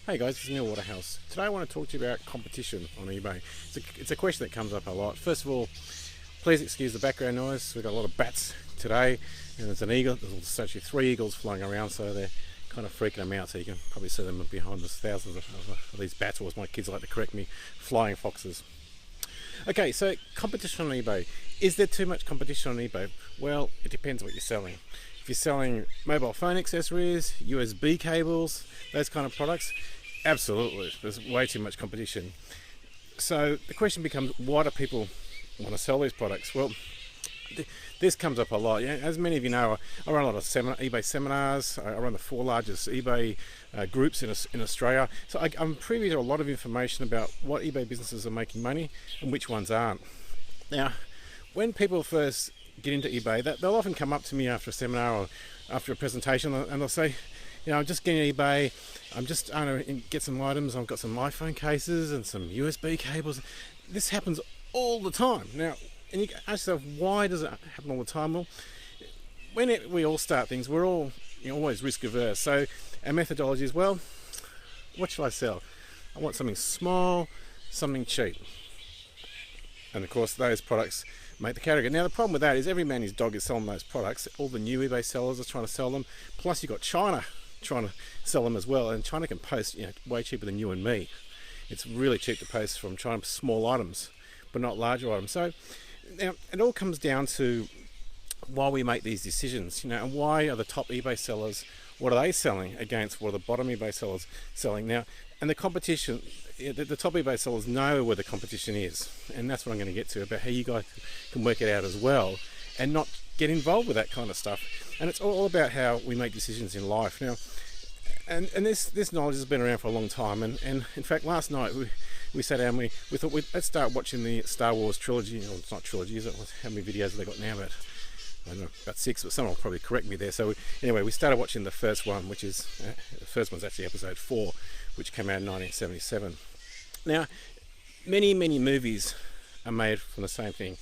Hey guys, this is Neil Waterhouse. Today I want to talk to you about competition on eBay. It's a question that comes up a lot. First of all, please excuse the background noise. We've got a lot of bats today, and there's an eagle. There's actually 3 eagles flying around, so they're kind of freaking them out. So you can probably see them behind us, thousands of these bats, or as my kids like to correct me, flying foxes. Okay, so competition on eBay. Is there too much competition on eBay? Well, it depends what you're selling. If you're selling mobile phone accessories, USB cables, those kind of products, absolutely, there's way too much competition. So the question becomes, why do people want to sell these products? Well, this comes up a lot. Yeah, as many of you know, I run a lot of eBay seminars. I run the 4 largest eBay groups in Australia. So I'm privy to a lot of information about what eBay businesses are making money and which ones aren't. Now, when people first get into eBay, they'll often come up to me after a seminar or after a presentation, and they'll say, I'm just getting eBay, I'm just trying to get some items, I've got some iPhone cases and some USB cables. This happens all the time. Now, and you ask yourself, why does it happen all the time? Well, when we all start things, we're all always risk averse. So our methodology is, well, what shall I sell? I want something small, something cheap. And of course, those products make the category. Now, the problem with that is every man and his dog is selling those products. All the new eBay sellers are trying to sell them. Plus, you've got China trying to sell them as well. And China can post way cheaper than you and me. It's really cheap to post from China small items, but not larger items. So now it all comes down to why we make these decisions, and why are the top eBay sellers, what are they selling against what are the bottom eBay sellers selling now? And the competition, the top eBay sellers know where the competition is, and that's what I'm going to get to, about how you guys can work it out as well and not get involved with that kind of stuff. And it's all about how we make decisions in life now. And this knowledge has been around for a long time, and in fact last night we sat down, we thought, let's start watching the Star Wars trilogy. It's not trilogy, is it? How many videos have they got now? I don't know, about 6, but someone will probably correct me there. So anyway, we started watching the first one, which is, the first one's actually episode 4, which came out in 1977. Now, many movies are made from the same thing.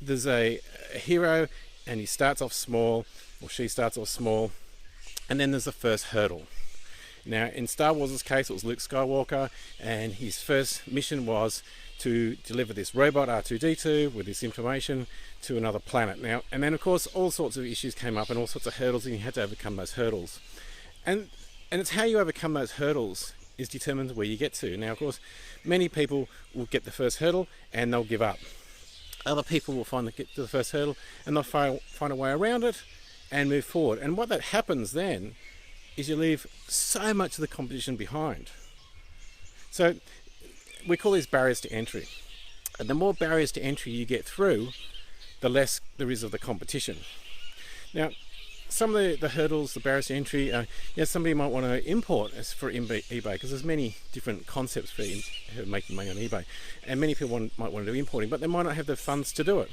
There's a hero, and he starts off small, or she starts off small, and then there's the first hurdle. Now, in Star Wars' case, it was Luke Skywalker, and his first mission was to deliver this robot R2-D2 with this information to another planet. Now, and then of course all sorts of issues came up and all sorts of hurdles, and you had to overcome those hurdles. And it's how you overcome those hurdles is determined where you get to. Now, of course, many people will get the first hurdle and they'll give up. Other people will get to the first hurdle and they'll find a way around it and move forward. And what that happens then is you leave so much of the competition behind. So we call these barriers to entry. And the more barriers to entry you get through, the less there is of the competition. Now, some of the hurdles, the barriers to entry, somebody might want to import as for eBay, because there's many different concepts for making money on eBay. And many people might want to do importing, but they might not have the funds to do it.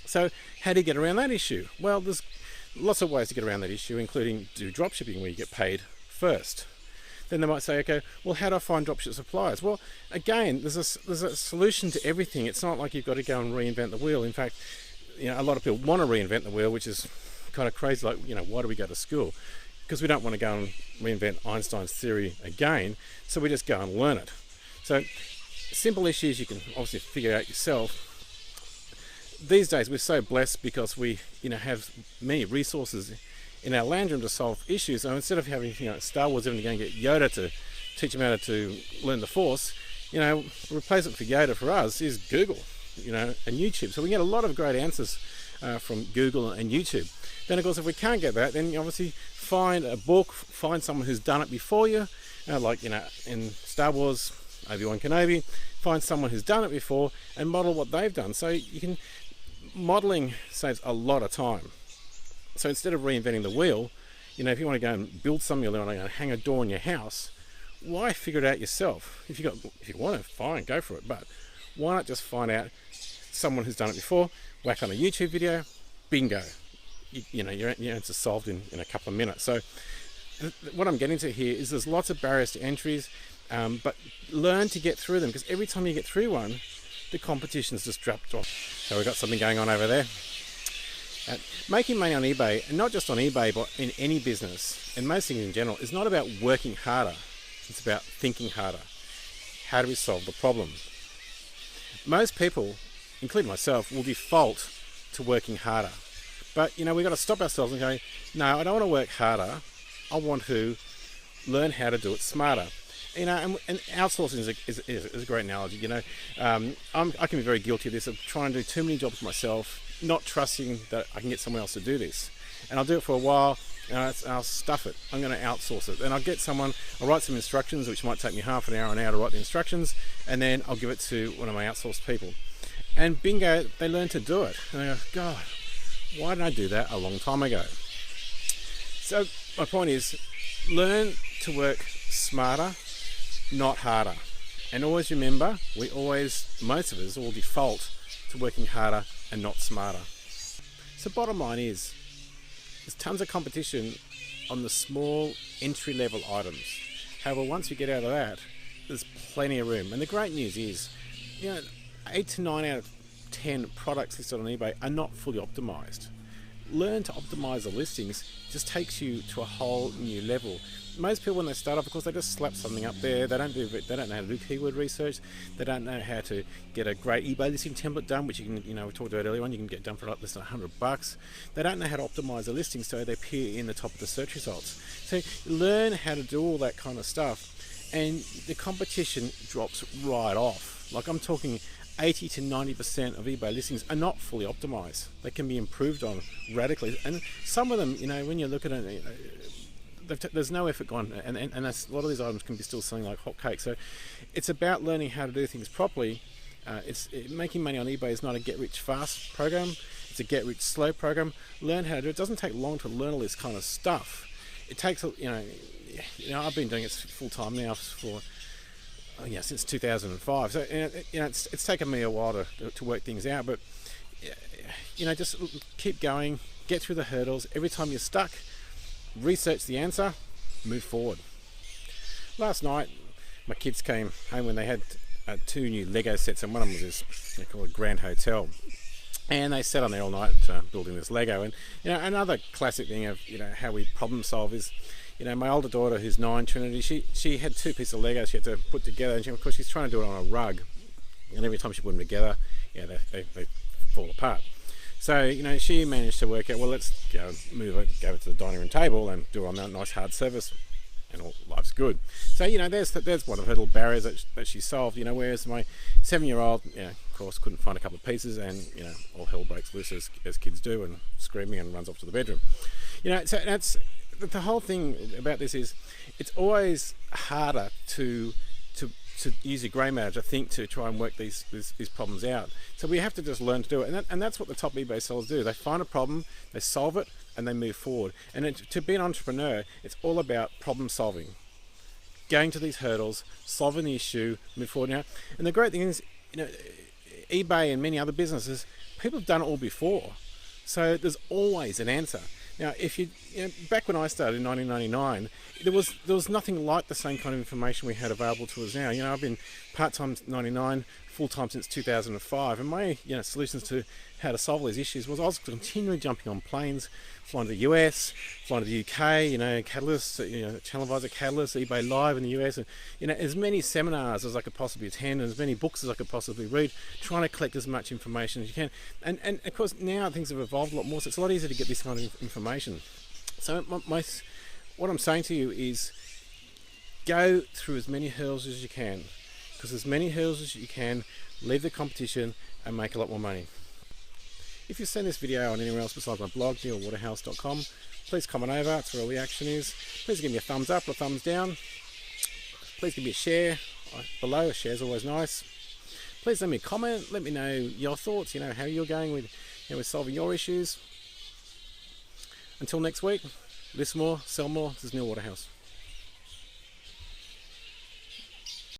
So how do you get around that issue? Well, there's lots of ways to get around that issue, including do dropshipping, where you get paid first. Then they might say, okay, well, how do I find dropship suppliers? Well, again, there's a solution to everything. It's not like you've got to go and reinvent the wheel. In fact, a lot of people want to reinvent the wheel, which is kind of crazy. Like, why do we go to school? Because we don't want to go and reinvent Einstein's theory again. So we just go and learn it. So simple issues you can obviously figure out yourself. These days we're so blessed because we have many resources in our land room to solve issues. So instead of having Star Wars having to go and get Yoda to teach them how to learn the Force, replacement for Yoda for us is Google, and YouTube. So we get a lot of great answers from Google and YouTube. Then of course, if we can't get that, then you obviously find a book, find someone who's done it before you, like in Star Wars, Obi-Wan Kenobi, find someone who's done it before and model what they've done. So modeling saves a lot of time. So instead of reinventing the wheel, if you want to go and build something, or you want to go and hang a door in your house, why figure it out yourself? If you want to, fine, go for it. But why not just find out someone who's done it before, whack on a YouTube video, bingo. Your answer's solved in a couple of minutes. So what I'm getting to here is there's lots of barriers to entries, but learn to get through them, because every time you get through one, the competition's just dropped off. So we've got something going on over there. Making money on eBay, and not just on eBay, but in any business, and most things in general, is not about working harder. It's about thinking harder. How do we solve the problem? Most people, including myself, will default to working harder. But, we've got to stop ourselves and go, no, I don't want to work harder. I want to learn how to do it smarter. And outsourcing is a great analogy. I can be very guilty of this, of trying to do too many jobs myself, not trusting that I can get someone else to do this. And I'll do it for a while, and I'll stuff it. I'm going to outsource it. Then I'll get someone, I'll write some instructions, which might take me half an hour to write the instructions, and then I'll give it to one of my outsourced people. And bingo, they learn to do it. And I go, God, why didn't I do that a long time ago? So my point is, learn to work smarter, not harder. And always remember, most of us all default to working harder and not smarter. So bottom line is, there's tons of competition on the small entry-level items. However, once you get out of that, there's plenty of room. And the great news is, 8 to 9 out of 10 products listed on eBay are not fully optimized. Learn to optimize the listings. It just takes you to a whole new level. Most people, when they start off, of course, they just slap something up there. They don't know how to do keyword research. They don't know how to get a great eBay listing template done, which you can, we talked about earlier on, you can get done for less than $100. They don't know how to optimize the listings so they appear in the top of the search results. So learn how to do all that kind of stuff, and the competition drops right off. Like, I'm talking 80 to 90% of eBay listings are not fully optimized. They can be improved on radically, and some of them, when you look at it, there's no effort gone, and that's, a lot of these items can be still selling like hotcakes. So it's about learning how to do things properly. Making money on eBay is not a get-rich-fast program. It's a get-rich-slow program. Learn how to do it. It doesn't take long to learn all this kind of stuff. It takes, I've been doing it full-time now for since 2005. So it's taken me a while to work things out, but just keep going, get through the hurdles. Every time you're stuck, research the answer, move forward. Last night, my kids came home when they had 2 new Lego sets, and one of them was this, they call it Grand Hotel. And they sat on there all night building this Lego. And another classic thing of how we problem solve is, my older daughter, who's 9, Trinity, she had 2 pieces of Lego she had to put together, and of course she's trying to do it on a rug. And every time she put them together, they fall apart. So, she managed to work out, well, let's go to the dining room table and do it on that nice hard surface, and all life's good. So, there's one of her little barriers that she solved, whereas my 7-year-old, of course, couldn't find a couple of pieces, and, all hell breaks loose as kids do, and screaming, and runs off to the bedroom. So that's, the whole thing about this is, it's always harder to use your grey matter to think, to try and work these problems out. So we have to just learn to do it, and that's what the top eBay sellers do. They find a problem, they solve it, and they move forward. And to be an entrepreneur, it's all about problem solving, going to these hurdles, solving the issue, move forward. And the great thing is, eBay and many other businesses, people have done it all before, so there's always an answer. Now, if back when I started in 1999, there was nothing like the same kind of information we had available to us now. I've been part-time since 99, full-time since 2005, and my solutions to how to solve these issues was I was continually jumping on planes, flying to the US, flying to the UK, Catalyst, Channel Advisor Catalyst, eBay Live in the US, and as many seminars as I could possibly attend, and as many books as I could possibly read, trying to collect as much information as you can. And of course now things have evolved a lot more, so it's a lot easier to get this kind of information. So what I'm saying to you is, go through as many hurdles as you can, because as many hurdles as you can, leave the competition and make a lot more money. If you've seen this video on anywhere else besides my blog, neilwaterhouse.com, please comment over, that's where all the action is. Please give me a thumbs up or a thumbs down. Please give me a share below, a share's always nice. Please leave me a comment, let me know your thoughts, how you're going with solving your issues. Until next week, list more, sell more. This is Neil Waterhouse.